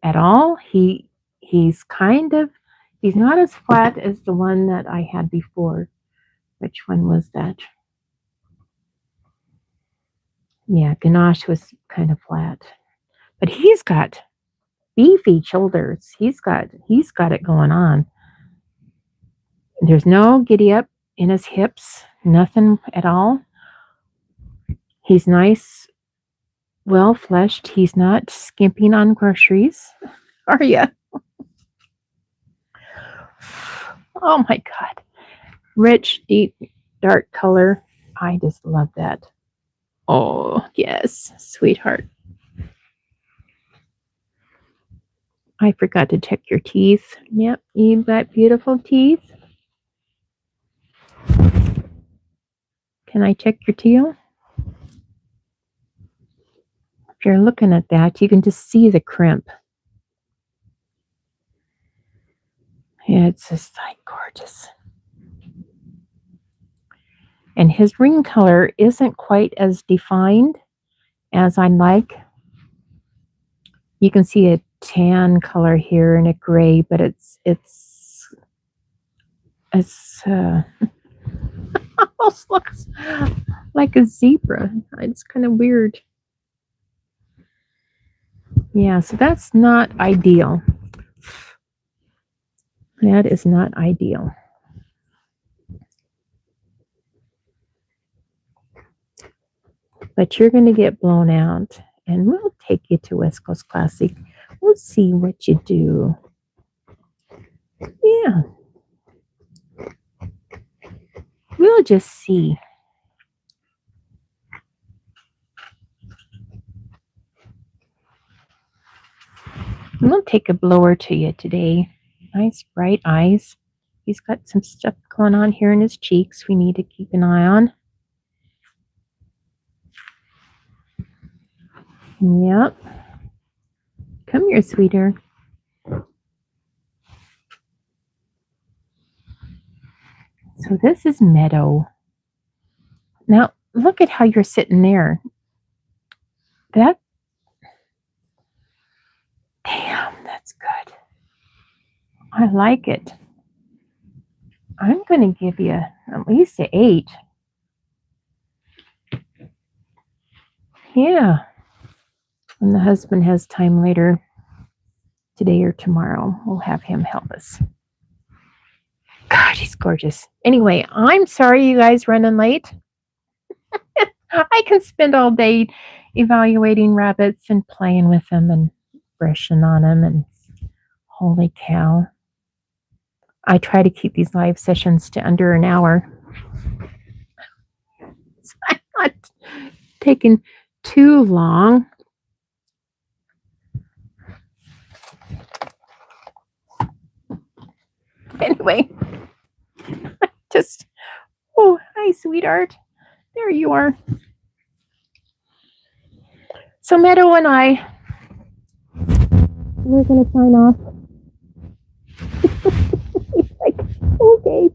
at all. He's not as flat as the one that I had before. Which one was that? Yeah, Ganache was kind of flat. But he's got beefy shoulders. He's got it going on. There's no giddy up in his hips, nothing at all. He's nice, well fleshed. He's not skimping on groceries, are you? Oh my God. Rich, deep, dark color. I just love that. Oh, yes, sweetheart. I forgot to check your teeth. Yep, you've got beautiful teeth. Can I check your teeth? If you're looking at that, you can just see the crimp. Yeah, it's just like gorgeous. And his ring color isn't quite as defined as I like. You can see a tan color here and a gray, but it's almost looks like a zebra. It's kind of weird. Yeah, so that's not ideal. That is not ideal. But you're going to get blown out, and we'll take you to West Coast Classic. We'll see what you do. Yeah. We'll just see. We'll take a blower to you today. Nice bright eyes. He's got some stuff going on here in his cheeks we need to keep an eye on. Yep. Come here, sweetheart. So this is Meadow. Now, look at how you're sitting there. Damn, that's good. I like it. I'm going to give you at least an 8. Yeah. When the husband has time later, today or tomorrow, we'll have him help us. God, he's gorgeous. Anyway, I'm sorry you guys running late. I can spend all day evaluating rabbits and playing with them and brushing on them, and holy cow. I try to keep these live sessions to under an hour. So I'm not taking too long. Anyway, oh, hi, sweetheart. There you are. So Meadow and I, we're going to sign off. He's like, okay.